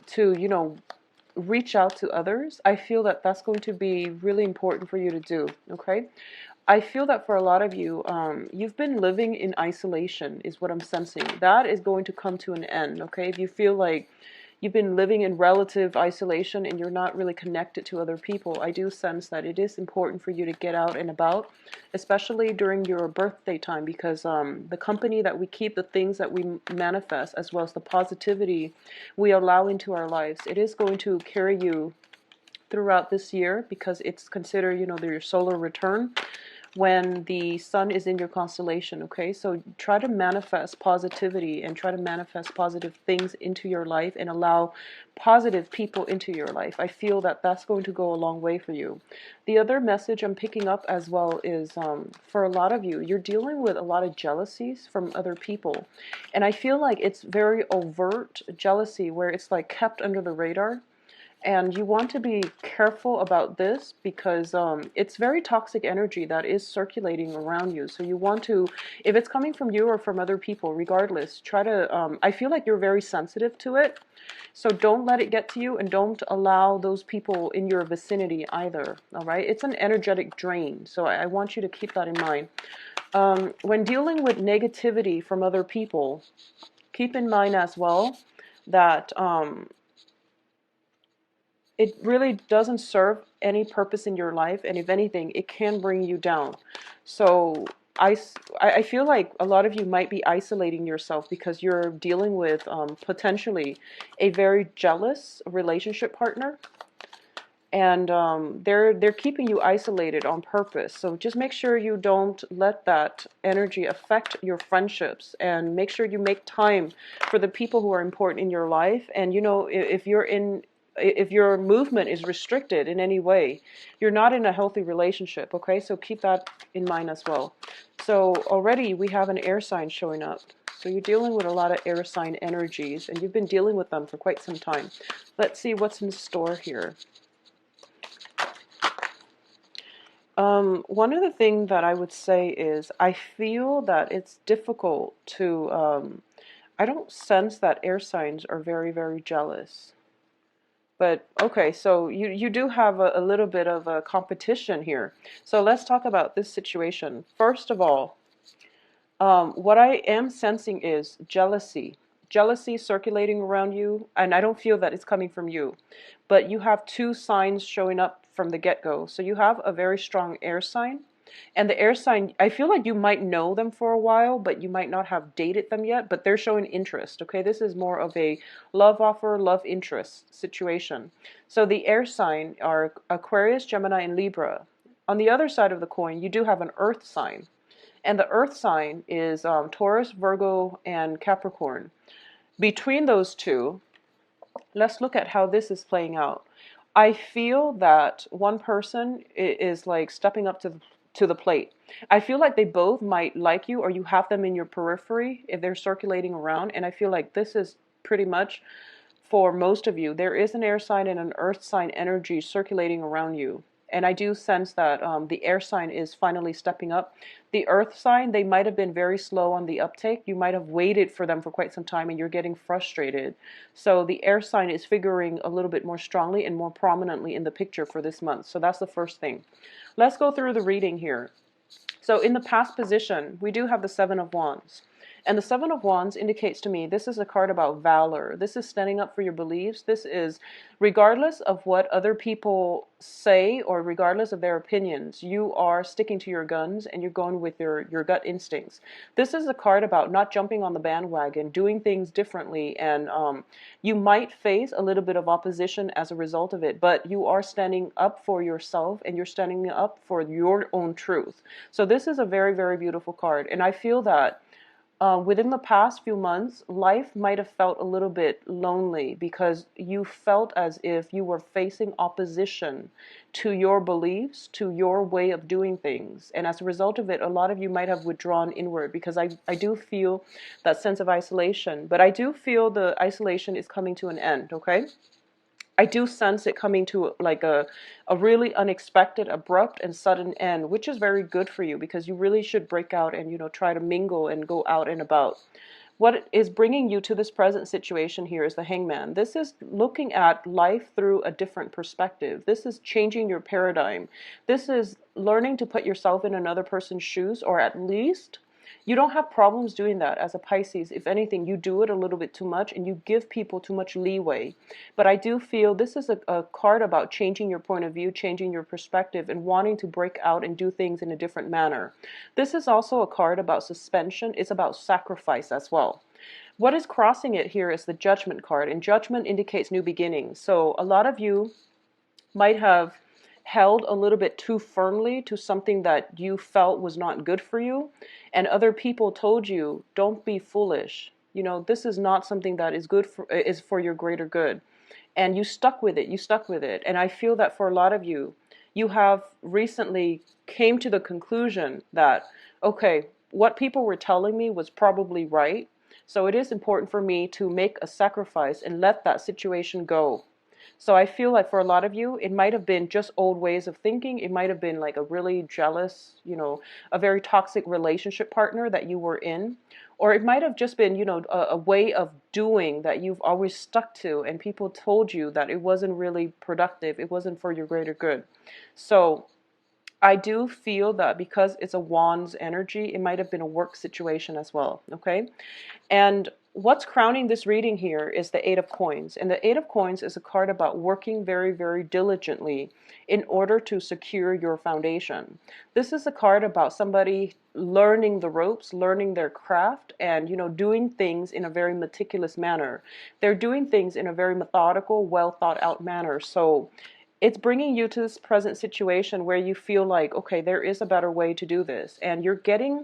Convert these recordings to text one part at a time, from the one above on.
to, reach out to others. I feel that that's going to be really important for you to do. Okay. I feel that for a lot of you, you've been living in isolation, is what I'm sensing. That is going to come to an end. Okay. If you feel like you've been living in relative isolation and you're not really connected to other people, I do sense that it is important for you to get out and about, especially during your birthday time, because the company that we keep, the things that we manifest, as well as the positivity we allow into our lives, it is going to carry you throughout this year, because it's considered, your solar return when the sun is in your constellation. Okay, so try to manifest positivity and try to manifest positive things into your life and allow positive people into your life. I feel that that's going to go a long way for you. The other message I'm picking up as well is, for a lot of you, you're dealing with a lot of jealousies from other people, and I feel like it's very overt jealousy where it's like kept under the radar. And you want to be careful about this, because it's very toxic energy that is circulating around you. So you want to, if it's coming from you or from other people, regardless, try to, I feel like you're very sensitive to it. So don't let it get to you, and don't allow those people in your vicinity either. All right. It's an energetic drain. So I want you to keep that in mind. When dealing with negativity from other people, keep in mind as well that, it really doesn't serve any purpose in your life, and if anything, it can bring you down. So I feel like a lot of you might be isolating yourself because you're dealing with, potentially a very jealous relationship partner, and they're keeping you isolated on purpose. So just make sure you don't let that energy affect your friendships, and make sure you make time for the people who are important in your life. And if your movement is restricted in any way, you're not in a healthy relationship. Okay, so keep that in mind as well. So already we have an air sign showing up. So you're dealing with a lot of air sign energies, and you've been dealing with them for quite some time. Let's see what's in store here. One of the things that I would say is, I feel that it's difficult to, I don't sense that air signs are very, very jealous. But okay, so you do have a little bit of a competition here. So let's talk about this situation. First of all, what I am sensing is jealousy. Jealousy circulating around you, and I don't feel that it's coming from you. But you have two signs showing up from the get-go. So you have a very strong air sign. And the air sign, I feel like you might know them for a while, but you might not have dated them yet, but they're showing interest. Okay, this is more of a love offer, love interest situation. So the air sign are Aquarius, Gemini, and Libra. On the other side of the coin, you do have an earth sign. And the earth sign is Taurus, Virgo, and Capricorn. Between those two, let's look at how this is playing out. I feel that one person is like stepping up to the plate. I feel like they both might like you, or you have them in your periphery if they're circulating around. And I feel like this is pretty much for most of you. There is an air sign and an earth sign energy circulating around you. And I do sense that the air sign is finally stepping up. The earth sign, they might have been very slow on the uptake. You might have waited for them for quite some time and you're getting frustrated. So the air sign is figuring a little bit more strongly and more prominently in the picture for this month. So that's the first thing. Let's go through the reading here. So in the past position, we do have the Seven of Wands. And the Seven of Wands indicates to me this is a card about valor. This is standing up for your beliefs. This is, regardless of what other people say or regardless of their opinions, you are sticking to your guns and you're going with your gut instincts. This is a card about not jumping on the bandwagon, doing things differently, and you might face a little bit of opposition as a result of it, but you are standing up for yourself and you're standing up for your own truth. So this is a very, very beautiful card. And I feel that within the past few months, life might have felt a little bit lonely because you felt as if you were facing opposition to your beliefs, to your way of doing things. And as a result of it, a lot of you might have withdrawn inward, because I do feel that sense of isolation. But I do feel the isolation is coming to an end, okay? I do sense it coming to like a really unexpected, abrupt, and sudden end, which is very good for you because you really should break out and, try to mingle and go out and about. what is bringing you to this present situation here is the Hangman. This is looking at life through a different perspective. This is changing your paradigm. This is learning to put yourself in another person's shoes, or at least you don't have problems doing that as a Pisces. If anything, you do it a little bit too much and you give people too much leeway. But I do feel this is a card about changing your point of view, changing your perspective, and wanting to break out and do things in a different manner. This is also a card about suspension. It's about sacrifice as well. What is crossing it here is the Judgment card, and Judgment indicates new beginnings. So a lot of you might have held a little bit too firmly to something that you felt was not good for you, and other people told you, don't be foolish, this is not something that is for your greater good, and you stuck with it. And I feel that for a lot of you, you have recently came to the conclusion that, okay, what people were telling me was probably right, so it is important for me to make a sacrifice and let that situation go. So I feel like for a lot of you, it might have been just old ways of thinking. It might have been like a really jealous, a very toxic relationship partner that you were in. Or it might have just been, a way of doing that you've always stuck to, and people told you that it wasn't really productive. It wasn't for your greater good. So I do feel that because it's a Wands energy, it might have been a work situation as well, okay? And what's crowning this reading here is the Eight of Coins. And the Eight of Coins is a card about working very, very diligently in order to secure your foundation. This is a card about somebody learning the ropes, learning their craft, and, doing things in a very meticulous manner. They're doing things in a very methodical, well thought out manner. So it's bringing you to this present situation where you feel like, okay, there is a better way to do this. And you're getting,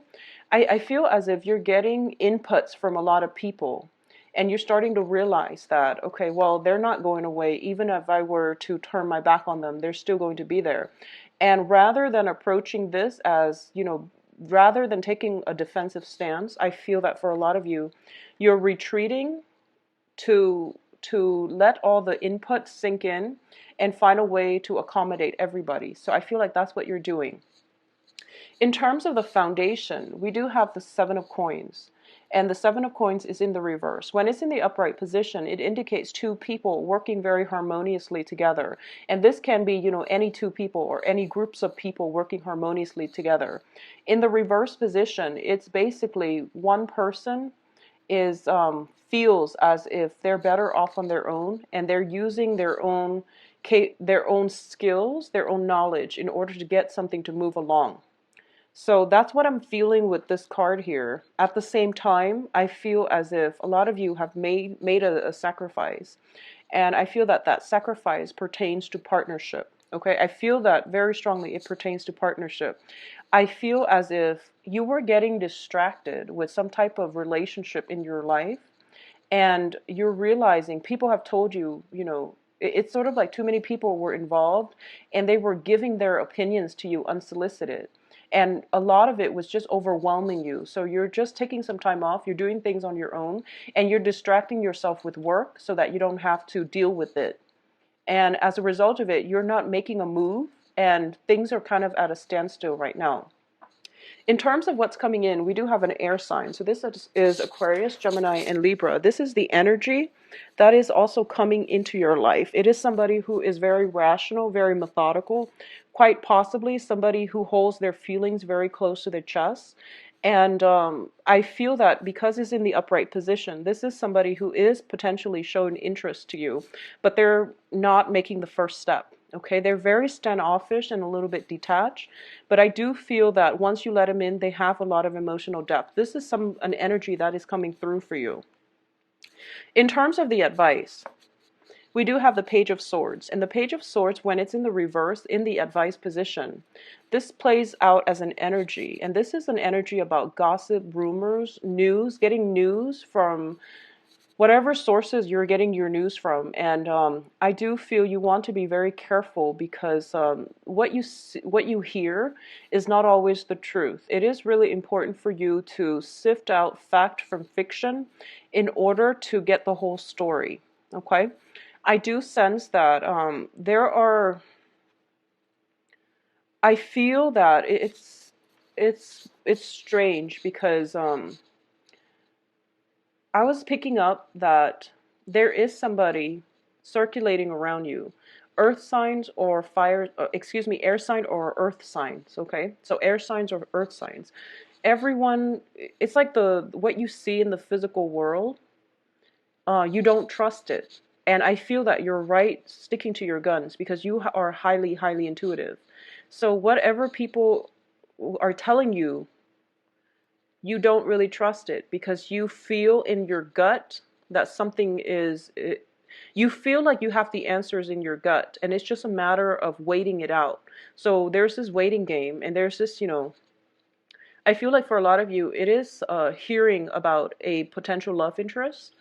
I feel as if you're getting inputs from a lot of people. And you're starting to realize that, okay, well, they're not going away. Even if I were to turn my back on them, they're still going to be there. And rather than approaching this as, rather than taking a defensive stance, I feel that for a lot of you, you're retreating to let all the inputs sink in and find a way to accommodate everybody. So I feel like that's what you're doing. In terms of the foundation, we do have the Seven of Coins. And the Seven of Coins is in the reverse. When it's in the upright position, it indicates two people working very harmoniously together. And this can be, any two people or any groups of people working harmoniously together. In the reverse position, it's basically one person is feels as if they're better off on their own, and they're using their own skills, their own knowledge in order to get something to move along. So that's what I'm feeling with this card here. At the same time, I feel as if a lot of you have made a sacrifice, and I feel that that sacrifice pertains to partnership. Okay, I feel that very strongly it pertains to partnership. I feel as if you were getting distracted with some type of relationship in your life, and you're realizing people have told you, it's sort of like too many people were involved and they were giving their opinions to you unsolicited. And a lot of it was just overwhelming you. So you're just taking some time off, you're doing things on your own, and you're distracting yourself with work so that you don't have to deal with it. And as a result of it, you're not making a move, and things are kind of at a standstill right now. In terms of what's coming in, we do have an air sign. So this is Aquarius, Gemini, and Libra. This is the energy that is also coming into your life. It is somebody who is very rational, very methodical, quite possibly somebody who holds their feelings very close to their chest. And I feel that because it's in the upright position, this is somebody who is potentially showing interest to you, but they're not making the first step. Okay, they're very standoffish and a little bit detached, but I do feel that once you let them in, they have a lot of emotional depth. This is an energy that is coming through for you. In terms of the advice, we do have the Page of Swords, and the Page of Swords, when it's in the reverse, in the advice position, this plays out as an energy, and this is an energy about gossip, rumors, news, getting news from whatever sources you're getting your news from. And I do feel you want to be very careful because what you hear is not always the truth. It is really important for you to sift out fact from fiction in order to get the whole story. Okay, I do sense that I feel that it's strange because I was picking up that there is somebody circulating around you. Earth signs or air sign or earth signs, okay? So air signs or earth signs. Everyone, it's like the what you see in the physical world, you don't trust it. And I feel that you're right sticking to your guns because you are highly, highly intuitive. So whatever people are telling you, you don't really trust it because you feel in your gut that something you feel like you have the answers in your gut and it's just a matter of waiting it out. So there's this waiting game and there's this, I feel like for a lot of you, it is hearing about a potential love interest,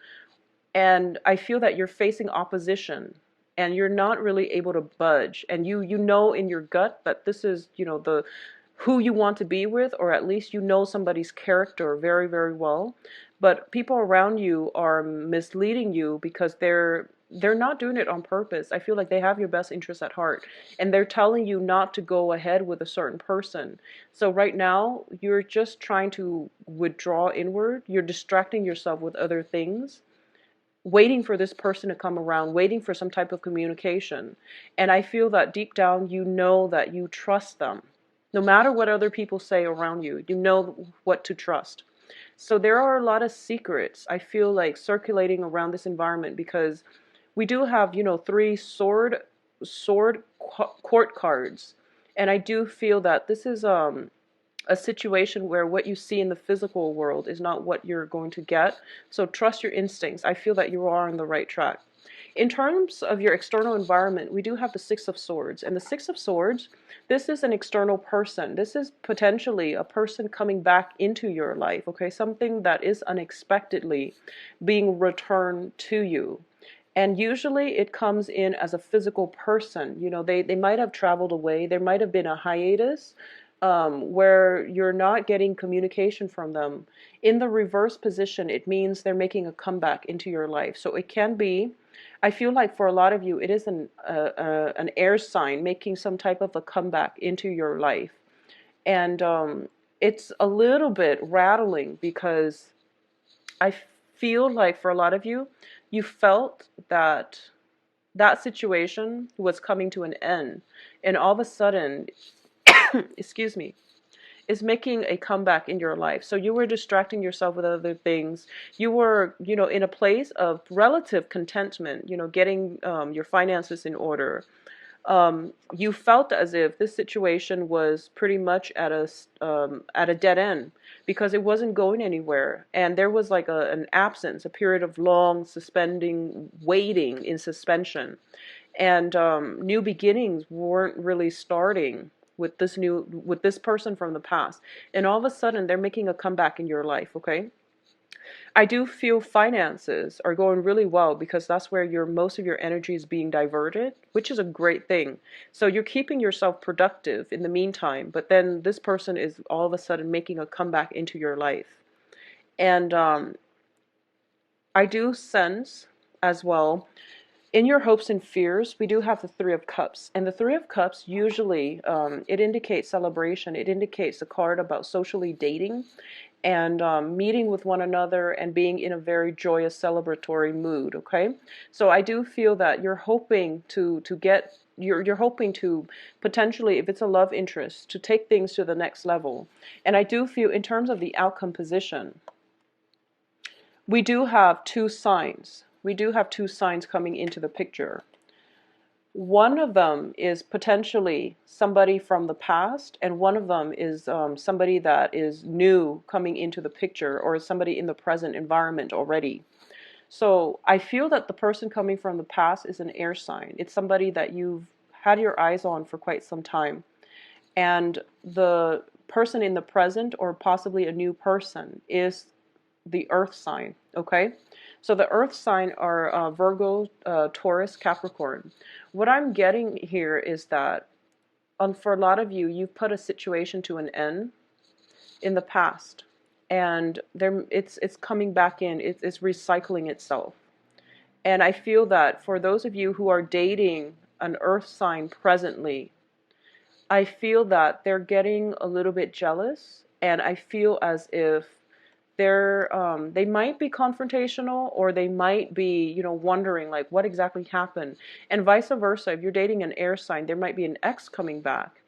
and I feel that you're facing opposition and you're not really able to budge, and you know in your gut that this is, the who you want to be with, or at least you know somebody's character very, very well. But people around you are misleading you because they're not doing it on purpose. I feel like they have your best interest at heart and they're telling you not to go ahead with a certain person. So right now you're just trying to withdraw inward. You're distracting yourself with other things, waiting for this person to come around, waiting for some type of communication. And I feel that deep down, you know that you trust them. No matter what other people say around you, you know what to trust. So there are a lot of secrets, I feel like, circulating around this environment because we do have, three sword court cards. And I do feel that this is a situation where what you see in the physical world is not what you're going to get. So trust your instincts. I feel that you are on the right track. In terms of your external environment, we do have the Six of Swords. And the Six of Swords, this is an external person. This is potentially a person coming back into your life, okay? Something that is unexpectedly being returned to you. And usually it comes in as a physical person. They might have traveled away. There might have been a hiatus where you're not getting communication from them. In the reverse position, it means they're making a comeback into your life. So it can be, I feel like for a lot of you, it is an air sign making some type of a comeback into your life. And it's a little bit rattling because I feel like for a lot of you, you felt that that situation was coming to an end. And all of a sudden, excuse me, is making a comeback in your life. So you were distracting yourself with other things. You were, in a place of relative contentment, getting your finances in order. You felt as if this situation was pretty much at a dead end because it wasn't going anywhere. And there was like an absence, a period of long suspending, waiting in suspension. And new beginnings weren't really starting with this person from the past, and all of a sudden they're making a comeback in your life. Okay, I do feel finances are going really well because that's where most of your energy is being diverted, which is a great thing. So you're keeping yourself productive in the meantime, but then this person is all of a sudden making a comeback into your life. And I do sense as well, in your hopes and fears, we do have the Three of Cups. And the Three of Cups, usually, it indicates celebration. It indicates a card about socially dating and meeting with one another and being in a very joyous, celebratory mood, okay? So I do feel that you're hoping you're hoping to potentially, if it's a love interest, to take things to the next level. And I do feel in terms of the outcome position, we do have two signs. We do have two signs coming into the picture. One of them is potentially somebody from the past, and one of them is somebody that is new coming into the picture, or somebody in the present environment already. So I feel that the person coming from the past is an air sign. It's somebody that you've had your eyes on for quite some time. And the person in the present, or possibly a new person, is the earth sign, okay? So the earth sign are Virgo, Taurus, Capricorn. What I'm getting here is that for a lot of you, you've put a situation to an end in the past, and it's coming back in. It's recycling itself. And I feel that for those of you who are dating an earth sign presently, I feel that they're getting a little bit jealous, and I feel as if they might be confrontational, or they might be, wondering like what exactly happened. And vice versa, if you're dating an air sign, there might be an ex coming back,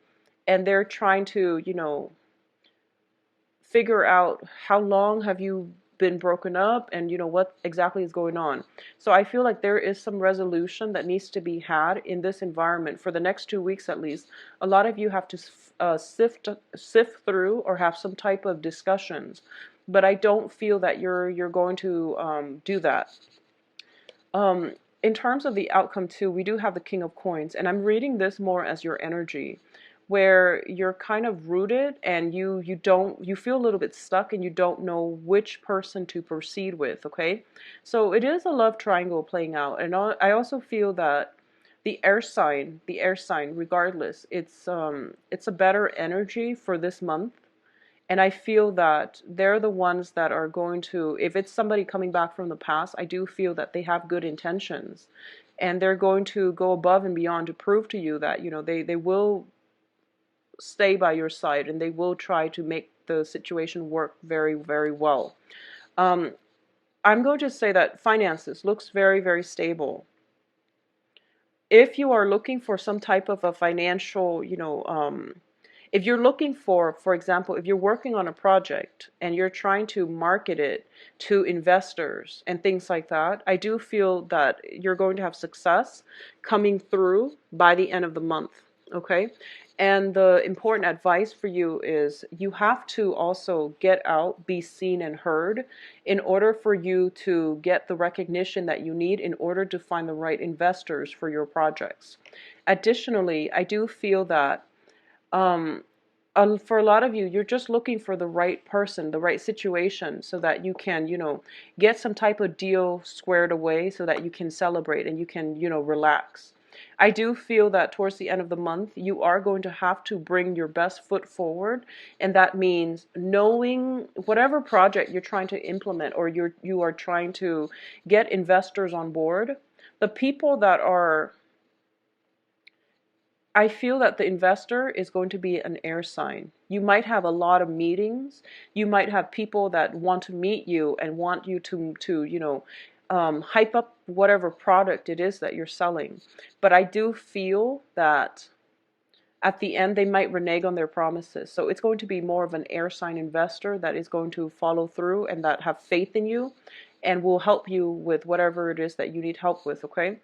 and they're trying to, figure out how long have you been broken up, and what exactly is going on. So I feel like there is some resolution that needs to be had in this environment for the next 2 weeks at least. A lot of you have to sift through or have some type of discussions, but I don't feel that you're going to do that. um, in terms of the outcome too, we do have the King of Coins, and I'm reading this more as your energy, where you're kind of rooted, and you feel a little bit stuck, and you don't know which person to proceed with. Okay, so it is a love triangle playing out, and I also feel that the air sign, regardless, it's a better energy for this month. And I feel that they're the ones that are going to, if it's somebody coming back from the past, I do feel that they have good intentions. And they're going to go above and beyond to prove to you that, they will stay by your side, and they will try to make the situation work very, very well. Um, I'm going to say that finances looks very, very stable. If you are looking for some type of a financial, if you're looking for example, if you're working on a project and you're trying to market it to investors and things like that, I do feel that you're going to have success coming through by the end of the month. Okay. And the important advice for you is you have to also get out, be seen and heard in order for you to get the recognition that you need in order to find the right investors for your projects. Additionally, I do feel that um, for a lot of you, you're just looking for the right person, the right situation, so that you can, get some type of deal squared away so that you can celebrate and you can, relax. I do feel that towards the end of the month, you are going to have to bring your best foot forward. And that means knowing whatever project you're trying to implement, or you are trying to get investors on board, the people that are, I feel that the investor is going to be an air sign. You might have a lot of meetings. You might have people that want to meet you and want you to hype up whatever product it is that you're selling. But I do feel that at the end they might renege on their promises. So it's going to be more of an air sign investor that is going to follow through and that have faith in you and will help you with whatever it is that you need help with. Okay,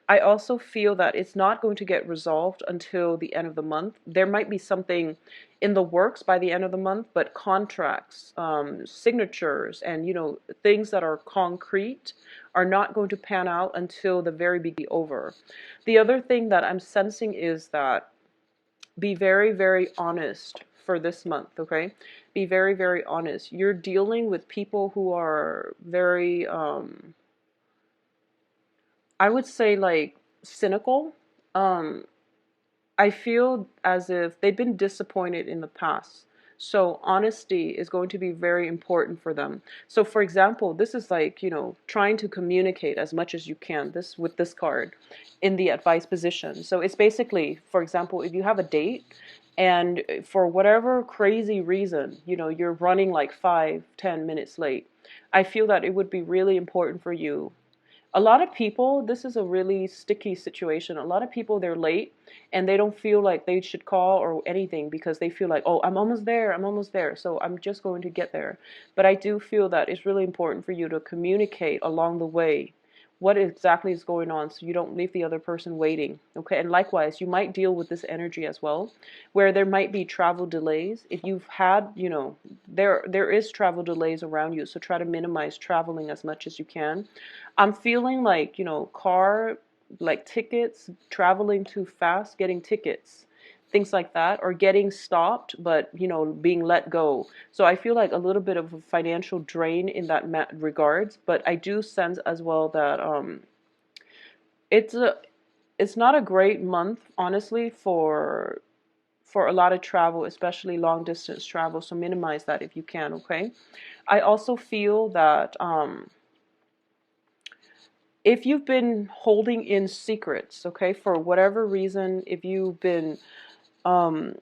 I also feel that it's not going to get resolved until the end of the month. There might be something in the works by the end of the month, but contracts, signatures, and things that are concrete are not going to pan out until the very beginning over. The other thing that I'm sensing is that be very, very honest for this month. Okay, be very, very honest. You're dealing with people who are very I would say like cynical. um I feel as if they've been disappointed in the past. So honesty is going to be very important for them. So for example, this is like, trying to communicate as much as you can this with this card in the advice position. So it's basically, for example, if you have a date and for whatever crazy reason, you're running like 5-10 minutes late, I feel that it would be really important for you. A lot of people, this is a really sticky situation. A lot of people, they're late and they don't feel like they should call or anything because they feel like, oh, I'm almost there, I'm almost there, so I'm just going to get there. But I do feel that it's really important for you to communicate along the way what exactly is going on so you don't leave the other person waiting. Okay, and likewise, you might deal with this energy as well, where there might be travel delays. If you've had, there is travel delays around you, so try to minimize traveling as much as you can. I'm feeling like, car, like tickets, traveling too fast, getting tickets, things like that, or getting stopped, but, being let go. So I feel like a little bit of a financial drain in that regards, but I do sense as well that it's a it's not a great month, honestly, for a lot of travel, especially long distance travel. So minimize that if you can. Okay. I also feel that if you've been holding in secrets, okay, for whatever reason, if you've been, um,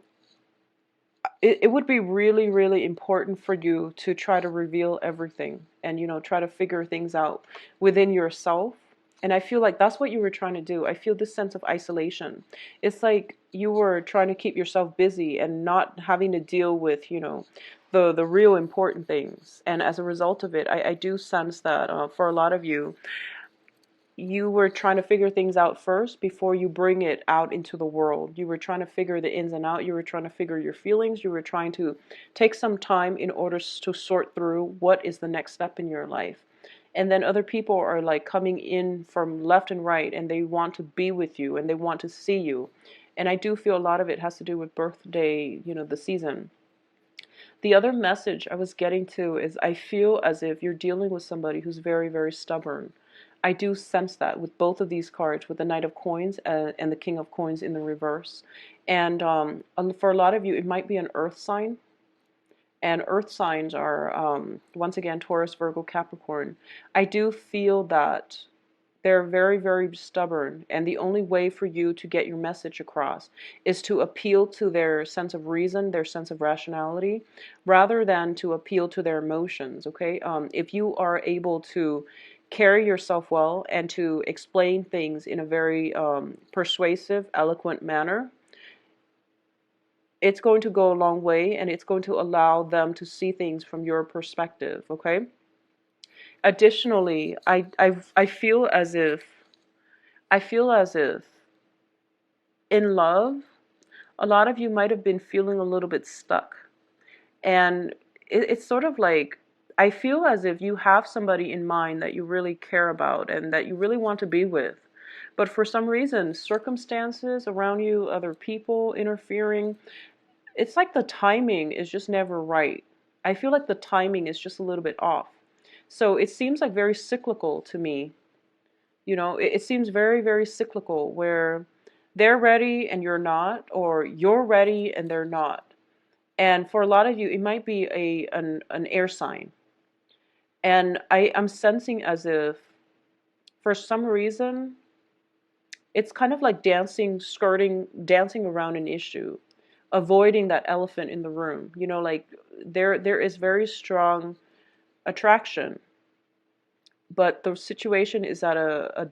it would be really, really important for you to try to reveal everything and, try to figure things out within yourself. And I feel like that's what you were trying to do. I feel this sense of isolation. It's like you were trying to keep yourself busy and not having to deal with, the real important things. And as a result of it, I do sense that for a lot of you, you were trying to figure things out first before you bring it out into the world. You were trying to figure the ins and out. You were trying to figure your feelings. You were trying to take some time in order to sort through what is the next step in your life. And then other people are like coming in from left and right, and they want to be with you and they want to see you. And I do feel a lot of it has to do with birthday, the season. The other message I was getting to is I feel as if you're dealing with somebody who's very, very stubborn. I do sense that with both of these cards, with the Knight of Coins and the King of Coins in the reverse. And for a lot of you, it might be an earth sign. And earth signs are, once again, Taurus, Virgo, Capricorn. I do feel that they're very, very stubborn, and the only way for you to get your message across is to appeal to their sense of reason, their sense of rationality, rather than to appeal to their emotions, okay? If you are able to carry yourself well and to explain things in a very persuasive, eloquent manner, it's going to go a long way, and it's going to allow them to see things from your perspective, okay? Additionally, I feel as if in love, a lot of you might have been feeling a little bit stuck. And it's sort of like, I feel as if you have somebody in mind that you really care about and that you really want to be with. But for some reason, circumstances around you, other people interfering, it's like the timing is just never right. I feel like the timing is just a little bit off. So it seems like very cyclical to me. It seems very, very cyclical where they're ready and you're not, or you're ready and they're not. And for a lot of you, it might be an air sign. And I'm sensing as if, for some reason, it's kind of like dancing around an issue, avoiding that elephant in the room. Like there is very strong attraction, but the situation is at a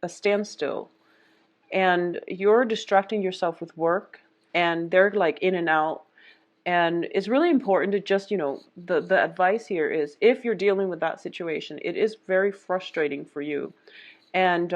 standstill. And you're distracting yourself with work, and they're like in and out. And it's really important to just, the advice here is, if you're dealing with that situation, it is very frustrating for you. And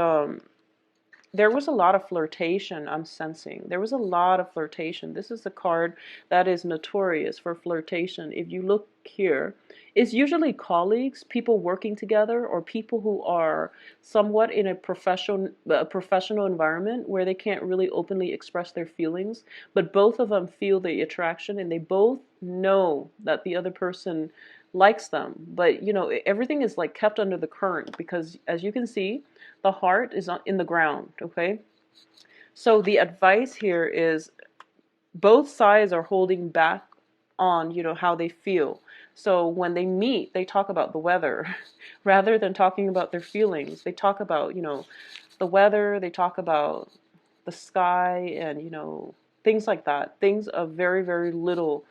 there was a lot of flirtation, I'm sensing. There was a lot of flirtation. This is a card that is notorious for flirtation. If you look here, it's usually colleagues, people working together, or people who are somewhat in a professional environment where they can't really openly express their feelings, but both of them feel the attraction and they both know that the other person likes them. But everything is like kept under the current, because as you can see, the heart is in the ground, okay? So the advice here is, both sides are holding back on, how they feel. So when they meet, they talk about the weather rather than talking about their feelings. They talk about, the weather, they talk about the sky, and, things like that. Things of very, very little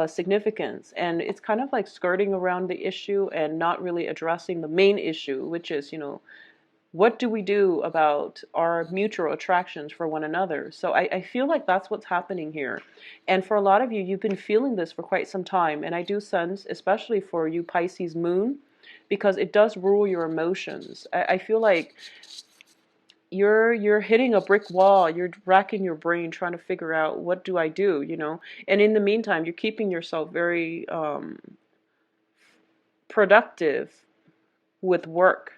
significance. And it's kind of like skirting around the issue and not really addressing the main issue, which is, what do we do about our mutual attractions for one another? So I feel like that's what's happening here. And for a lot of you, you've been feeling this for quite some time. And I do sense, especially for you Pisces moon, because it does rule your emotions. I feel like you're hitting a brick wall. You're racking your brain trying to figure out, what do I do, And in the meantime, you're keeping yourself very productive with work.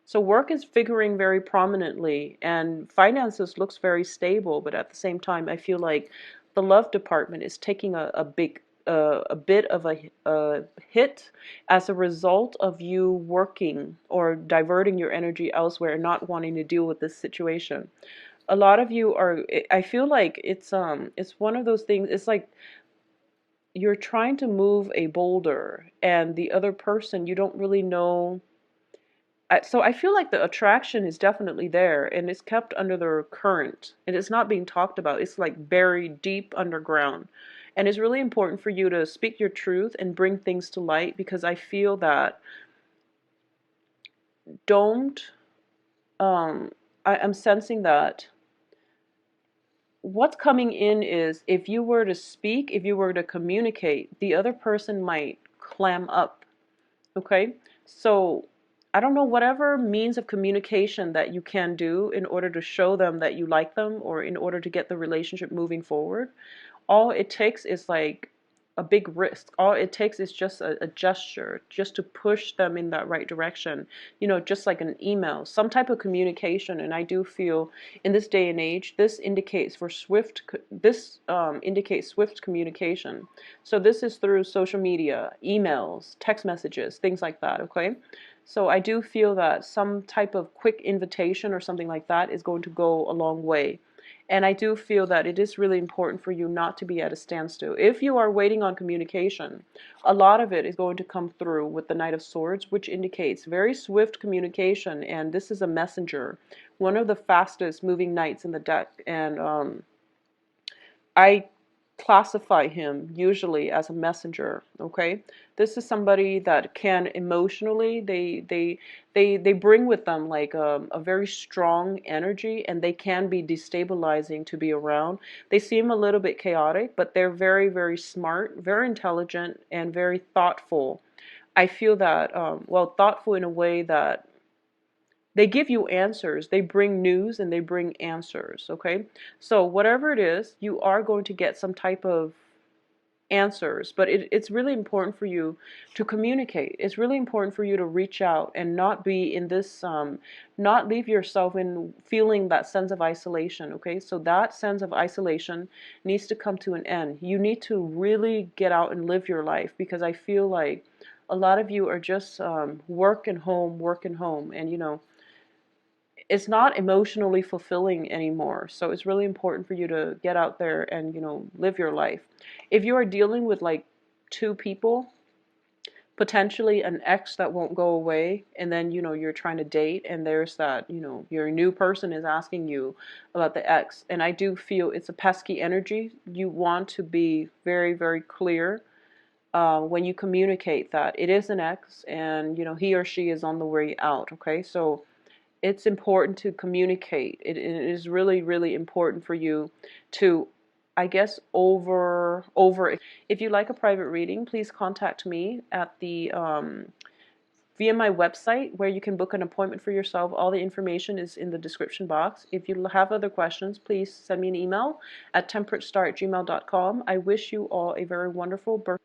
So work is figuring very prominently, and finances looks very stable, but at the same time, I feel like the love department is taking a bit of a hit as a result of you working or diverting your energy elsewhere and not wanting to deal with this situation. A lot of you are, I feel like it's one of those things. It's like you're trying to move a boulder, and the other person, you don't really know. So I feel like the attraction is definitely there, and it's kept under the current, and it's not being talked about. It's like buried deep underground. And it's really important for you to speak your truth and bring things to light, because I feel that don't, I'm sensing that what's coming in is, if you were to speak, if you were to communicate, the other person might clam up. Okay? So I don't know, whatever means of communication that you can do in order to show them that you like them, or in order to get the relationship moving forward, all it takes is like a big risk. All it takes is just a gesture, just to push them in that right direction. Just like an email, some type of communication. And I do feel in this day and age, this indicates for swift, indicates swift communication. So this is through social media, emails, text messages, things like that. Okay. So I do feel that some type of quick invitation or something like that is going to go a long way. And I do feel that it is really important for you not to be at a standstill. If you are waiting on communication, a lot of it is going to come through with the Knight of Swords, which indicates very swift communication. And this is a messenger, one of the fastest moving knights in the deck. And I classify him usually as a messenger. Okay, this is somebody that can emotionally, they bring with them like a very strong energy, and they can be destabilizing to be around. They seem a little bit chaotic, but they're very, very smart, very intelligent, and very thoughtful. I feel that, well, thoughtful in a way that they give you answers. They bring news and they bring answers. Okay, so whatever it is, you are going to get some type of answers, but it's really important for you to communicate. It's really important for you to reach out and not be in this, not leave yourself in feeling that sense of isolation. Okay, so that sense of isolation needs to come to an end. You need to really get out and live your life, because I feel like a lot of you are just work and home, work and home, and it's not emotionally fulfilling anymore. So it's really important for you to get out there and, live your life. If you are dealing with like two people, potentially an ex that won't go away, and then, you're trying to date, and there's that, your new person is asking you about the ex. And I do feel it's a pesky energy. You want to be very, very clear when you communicate that it is an ex, and, he or she is on the way out. Okay, so it's important to communicate. It is really, really important for you to, I guess, over. If you like a private reading, please contact me at the via my website, where you can book an appointment for yourself. All the information is in the description box. If you have other questions, please send me an email at temperatestar@gmail.com. I wish you all a very wonderful birthday.